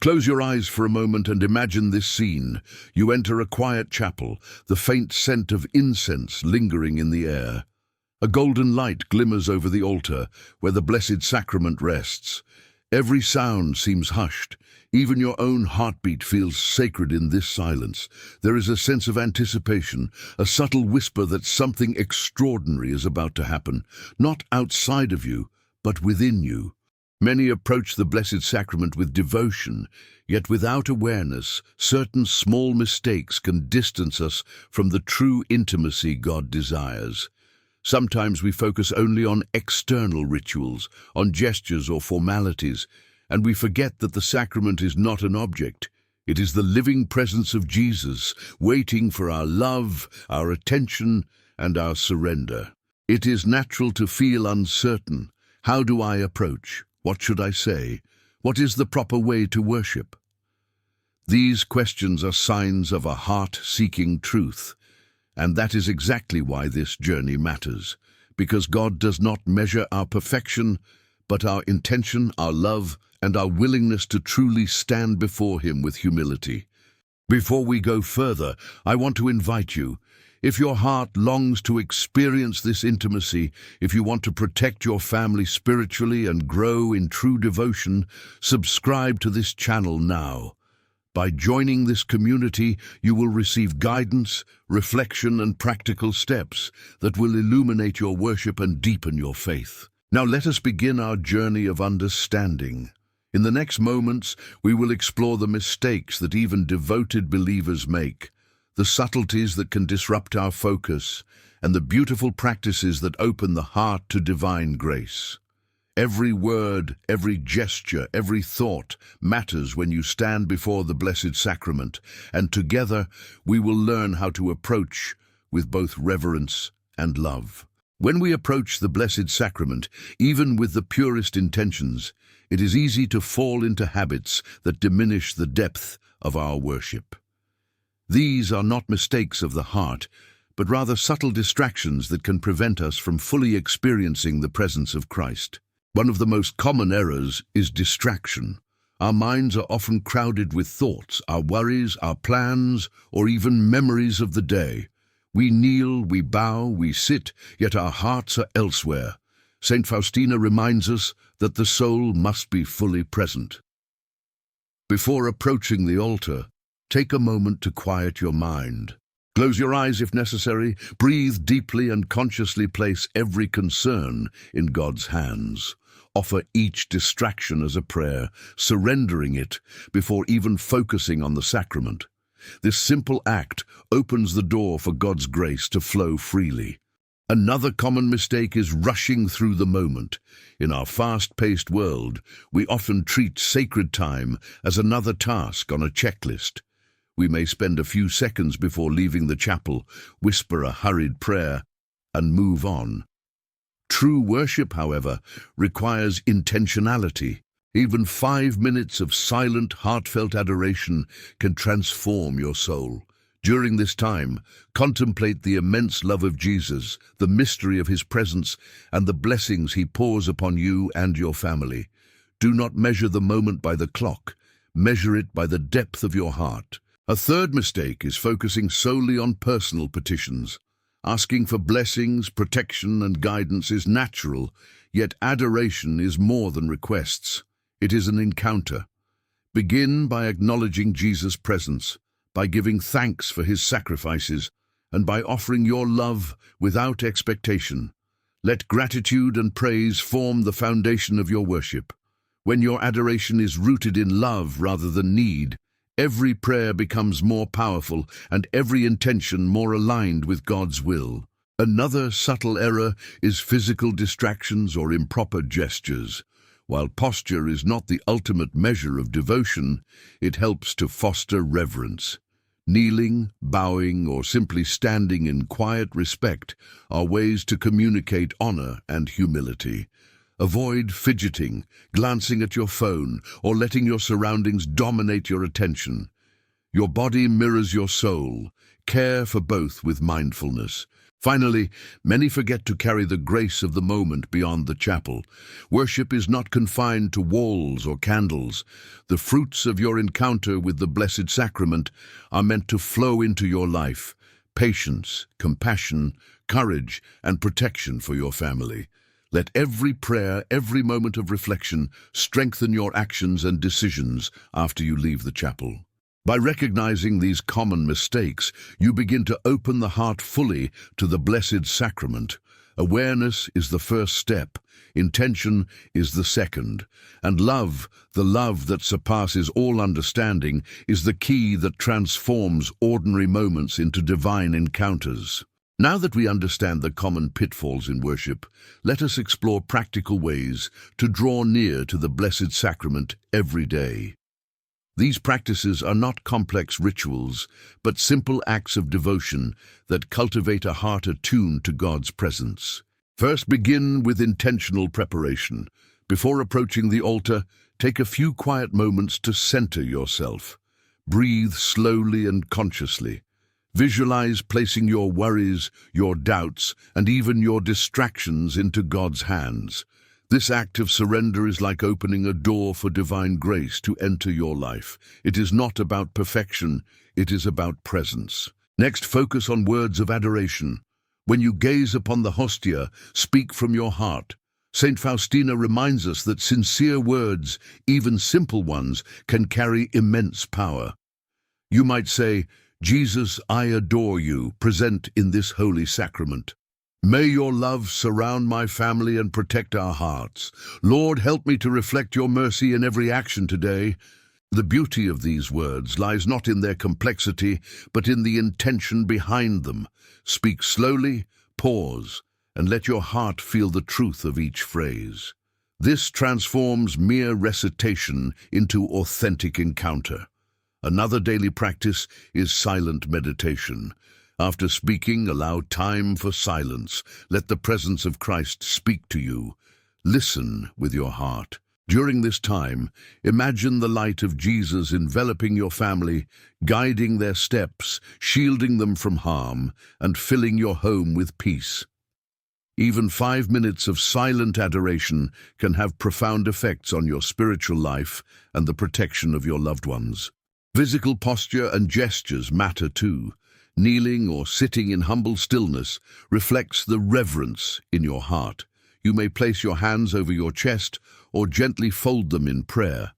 Close your eyes for a moment and imagine this scene. You enter a quiet chapel, the faint scent of incense lingering in the air. A golden light glimmers over the altar, where the Blessed Sacrament rests. Every sound seems hushed. Even your own heartbeat feels sacred in this silence. There is a sense of anticipation, a subtle whisper that something extraordinary is about to happen, not outside of you, but within you. Many approach the Blessed Sacrament with devotion, yet without awareness, certain small mistakes can distance us from the true intimacy God desires. Sometimes we focus only on external rituals, on gestures or formalities, and we forget that the sacrament is not an object. It is the living presence of Jesus, waiting for our love, our attention, and our surrender. It is natural to feel uncertain. How do I approach? What should I say? What is the proper way to worship? These questions are signs of a heart seeking truth. And that is exactly why this journey matters, because God does not measure our perfection, but our intention, our love, and our willingness to truly stand before Him with humility. Before we go further, I want to invite you, if your heart longs to experience this intimacy, if you want to protect your family spiritually and grow in true devotion, subscribe to this channel now. By joining this community, you will receive guidance, reflection, and practical steps that will illuminate your worship and deepen your faith. Now let us begin our journey of understanding. In the next moments, we will explore the mistakes that even devoted believers make, the subtleties that can disrupt our focus, and the beautiful practices that open the heart to divine grace. Every word, every gesture, every thought matters when you stand before the Blessed Sacrament, and together we will learn how to approach with both reverence and love. When we approach the Blessed Sacrament, even with the purest intentions, it is easy to fall into habits that diminish the depth of our worship. These are not mistakes of the heart, but rather subtle distractions that can prevent us from fully experiencing the presence of Christ. One of the most common errors is distraction. Our minds are often crowded with thoughts, our worries, our plans, or even memories of the day. We kneel, we bow, we sit, yet our hearts are elsewhere. Saint Faustina reminds us that the soul must be fully present. Before approaching the altar, take a moment to quiet your mind. Close your eyes if necessary, breathe deeply and consciously place every concern in God's hands. Offer each distraction as a prayer, surrendering it before even focusing on the sacrament. This simple act opens the door for God's grace to flow freely. Another common mistake is rushing through the moment. In our fast-paced world, we often treat sacred time as another task on a checklist. We may spend a few seconds before leaving the chapel, whisper a hurried prayer, and move on. True worship, however, requires intentionality. Even 5 minutes of silent, heartfelt adoration can transform your soul. During this time, contemplate the immense love of Jesus, the mystery of His presence, and the blessings He pours upon you and your family. Do not measure the moment by the clock. Measure it by the depth of your heart. A third mistake is focusing solely on personal petitions. Asking for blessings, protection, and guidance is natural, yet adoration is more than requests. It is an encounter. Begin by acknowledging Jesus' presence, by giving thanks for His sacrifices, and by offering your love without expectation. Let gratitude and praise form the foundation of your worship. When your adoration is rooted in love rather than need, every prayer becomes more powerful and every intention more aligned with God's will. Another subtle error is physical distractions or improper gestures. While posture is not the ultimate measure of devotion, it helps to foster reverence. Kneeling, bowing, or simply standing in quiet respect are ways to communicate honor and humility. Avoid fidgeting, glancing at your phone, or letting your surroundings dominate your attention. Your body mirrors your soul. Care for both with mindfulness. Finally, many forget to carry the grace of the moment beyond the chapel. Worship is not confined to walls or candles. The fruits of your encounter with the Blessed Sacrament are meant to flow into your life: patience, compassion, courage, and protection for your family. Let every prayer, every moment of reflection strengthen your actions and decisions after you leave the chapel. By recognizing these common mistakes, you begin to open the heart fully to the Blessed Sacrament. Awareness is the first step, intention is the second, and love, the love that surpasses all understanding, is the key that transforms ordinary moments into divine encounters. Now that we understand the common pitfalls in worship, let us explore practical ways to draw near to the Blessed Sacrament every day. These practices are not complex rituals, but simple acts of devotion that cultivate a heart attuned to God's presence. First, begin with intentional preparation. Before approaching the altar, take a few quiet moments to center yourself. Breathe slowly and consciously. Visualize placing your worries, your doubts, and even your distractions into God's hands. This act of surrender is like opening a door for divine grace to enter your life. It is not about perfection, it is about presence. Next, focus on words of adoration. When you gaze upon the hostia, speak from your heart. Saint Faustina reminds us that sincere words, even simple ones, can carry immense power. You might say, "Jesus, I adore you, present in this holy sacrament. May your love surround my family and protect our hearts. Lord, help me to reflect your mercy in every action today." The beauty of these words lies not in their complexity, but in the intention behind them. Speak slowly, pause, and let your heart feel the truth of each phrase. This transforms mere recitation into authentic encounter. Another daily practice is silent meditation. After speaking, allow time for silence. Let the presence of Christ speak to you. Listen with your heart. During this time, imagine the light of Jesus enveloping your family, guiding their steps, shielding them from harm, and filling your home with peace. Even 5 minutes of silent adoration can have profound effects on your spiritual life and the protection of your loved ones. Physical posture and gestures matter too. Kneeling or sitting in humble stillness reflects the reverence in your heart. You may place your hands over your chest or gently fold them in prayer.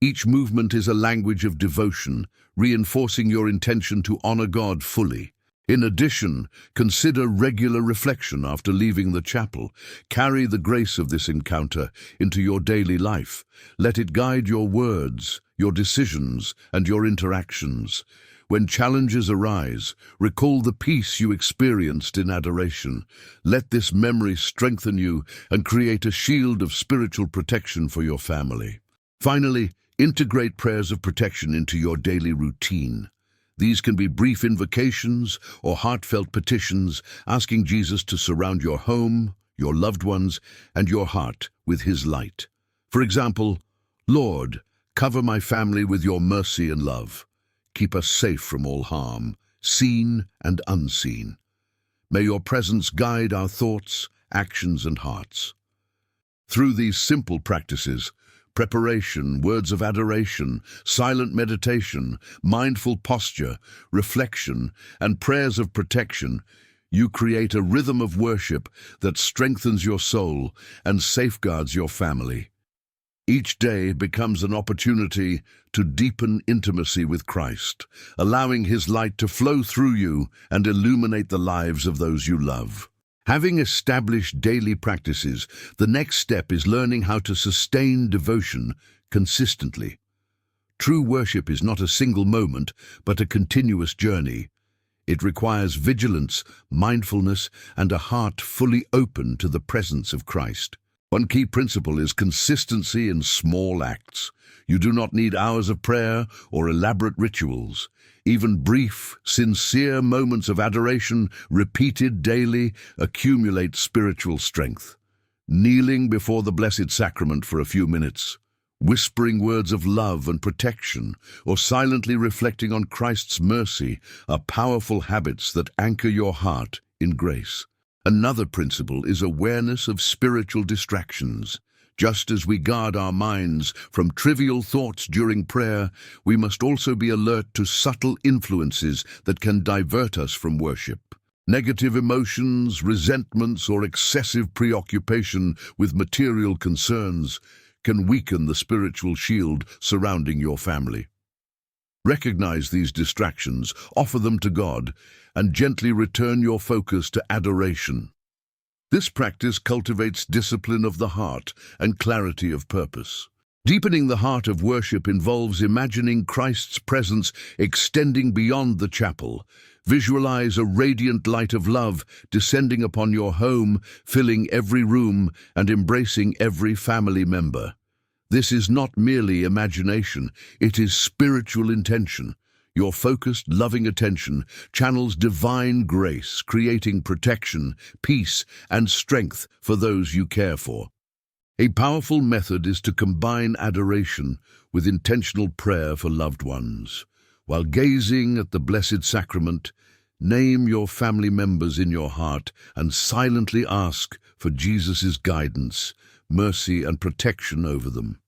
Each movement is a language of devotion, reinforcing your intention to honor God fully. In addition, consider regular reflection after leaving the chapel. Carry the grace of this encounter into your daily life. Let it guide your words, your decisions, and your interactions. When challenges arise, recall the peace you experienced in adoration. Let this memory strengthen you and create a shield of spiritual protection for your family. Finally, integrate prayers of protection into your daily routine. These can be brief invocations or heartfelt petitions, asking Jesus to surround your home, your loved ones, and your heart with his light. For example, "Lord, cover my family with your mercy and love. Keep us safe from all harm, seen and unseen. May your presence guide our thoughts, actions, and hearts." Through these simple practices, preparation, words of adoration, silent meditation, mindful posture, reflection, and prayers of protection, you create a rhythm of worship that strengthens your soul and safeguards your family. Each day becomes an opportunity to deepen intimacy with Christ, allowing his light to flow through you and illuminate the lives of those you love. Having established daily practices, the next step is learning how to sustain devotion consistently. True worship is not a single moment, but a continuous journey. It requires vigilance, mindfulness, and a heart fully open to the presence of Christ. One key principle is consistency in small acts. You do not need hours of prayer or elaborate rituals. Even brief, sincere moments of adoration, repeated daily, accumulate spiritual strength. Kneeling before the Blessed Sacrament for a few minutes, whispering words of love and protection, or silently reflecting on Christ's mercy are powerful habits that anchor your heart in grace. Another principle is awareness of spiritual distractions. Just as we guard our minds from trivial thoughts during prayer, we must also be alert to subtle influences that can divert us from worship. Negative emotions, resentments, or excessive preoccupation with material concerns can weaken the spiritual shield surrounding your family. Recognize these distractions, offer them to God, and gently return your focus to adoration. This practice cultivates discipline of the heart and clarity of purpose. Deepening the heart of worship involves imagining Christ's presence extending beyond the chapel. Visualize a radiant light of love descending upon your home, filling every room and embracing every family member. This is not merely imagination, it is spiritual intention. Your focused, loving attention channels divine grace, creating protection, peace, and strength for those you care for. A powerful method is to combine adoration with intentional prayer for loved ones. While gazing at the Blessed Sacrament, name your family members in your heart and silently ask for Jesus' guidance, mercy, and protection over them.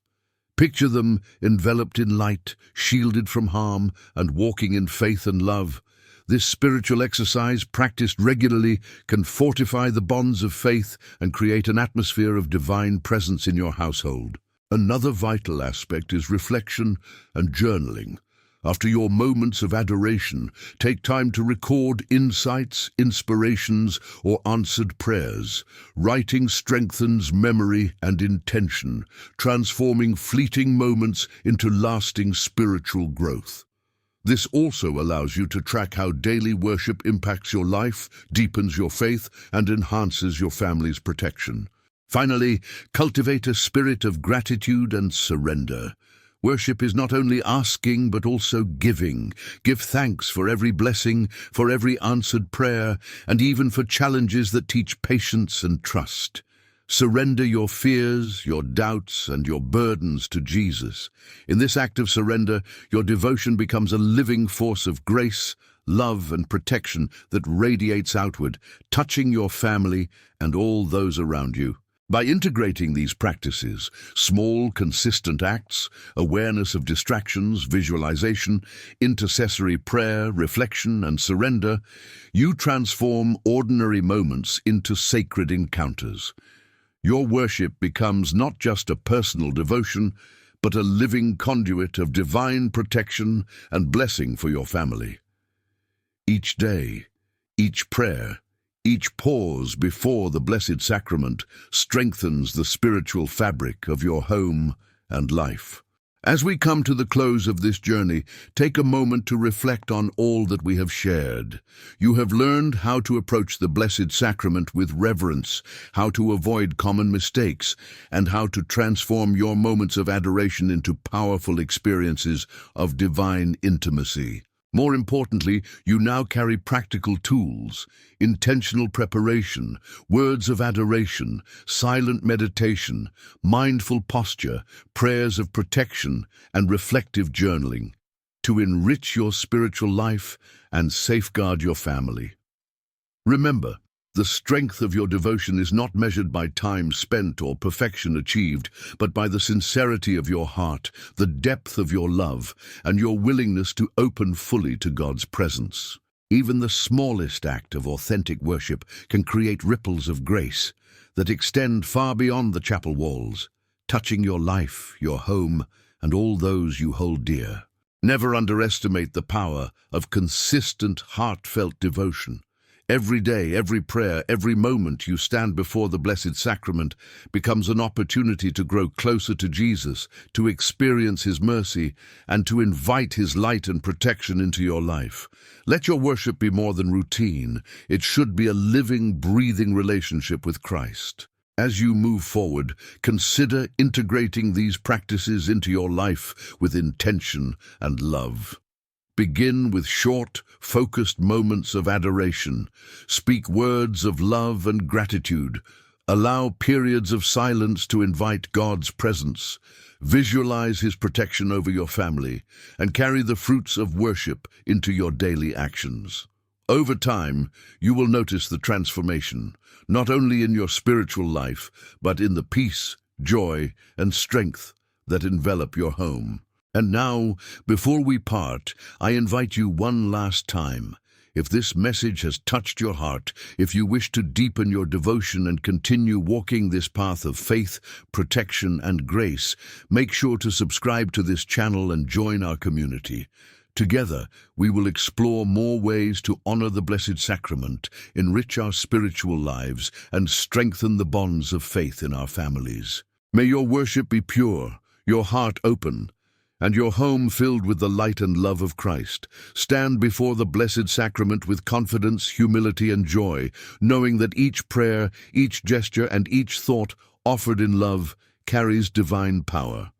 Picture them enveloped in light, shielded from harm, and walking in faith and love. This spiritual exercise, practiced regularly, can fortify the bonds of faith and create an atmosphere of divine presence in your household. Another vital aspect is reflection and journaling. After your moments of adoration, take time to record insights, inspirations, or answered prayers. Writing strengthens memory and intention, transforming fleeting moments into lasting spiritual growth. This also allows you to track how daily worship impacts your life, deepens your faith, and enhances your family's protection. Finally, cultivate a spirit of gratitude and surrender. Worship is not only asking, but also giving. Give thanks for every blessing, for every answered prayer, and even for challenges that teach patience and trust. Surrender your fears, your doubts, and your burdens to Jesus. In this act of surrender, your devotion becomes a living force of grace, love, and protection that radiates outward, touching your family and all those around you. By integrating these practices, small, consistent acts, awareness of distractions, visualization, intercessory prayer, reflection, and surrender, you transform ordinary moments into sacred encounters. Your worship becomes not just a personal devotion, but a living conduit of divine protection and blessing for your family. Each day, each prayer, each pause before the Blessed Sacrament strengthens the spiritual fabric of your home and life. As we come to the close of this journey, take a moment to reflect on all that we have shared. You have learned how to approach the Blessed Sacrament with reverence, how to avoid common mistakes, and how to transform your moments of adoration into powerful experiences of divine intimacy. More importantly, you now carry practical tools, intentional preparation, words of adoration, silent meditation, mindful posture, prayers of protection, and reflective journaling to enrich your spiritual life and safeguard your family. Remember, the strength of your devotion is not measured by time spent or perfection achieved, but by the sincerity of your heart, the depth of your love, and your willingness to open fully to God's presence. Even the smallest act of authentic worship can create ripples of grace that extend far beyond the chapel walls, touching your life, your home, and all those you hold dear. Never underestimate the power of consistent, heartfelt devotion. Every day, every prayer, every moment you stand before the Blessed Sacrament becomes an opportunity to grow closer to Jesus, to experience His mercy, and to invite His light and protection into your life. Let your worship be more than routine. It should be a living, breathing relationship with Christ. As you move forward, consider integrating these practices into your life with intention and love. Begin with short, focused moments of adoration. Speak words of love and gratitude. Allow periods of silence to invite God's presence. Visualize His protection over your family and carry the fruits of worship into your daily actions. Over time, you will notice the transformation, not only in your spiritual life, but in the peace, joy, and strength that envelop your home. And now, before we part, I invite you one last time. If this message has touched your heart, if you wish to deepen your devotion and continue walking this path of faith, protection, and grace, make sure to subscribe to this channel and join our community. Together, we will explore more ways to honor the Blessed Sacrament, enrich our spiritual lives, and strengthen the bonds of faith in our families. May your worship be pure, your heart open, and your home filled with the light and love of Christ. Stand before the Blessed Sacrament with confidence, humility, and joy, knowing that each prayer, each gesture, and each thought offered in love carries divine power.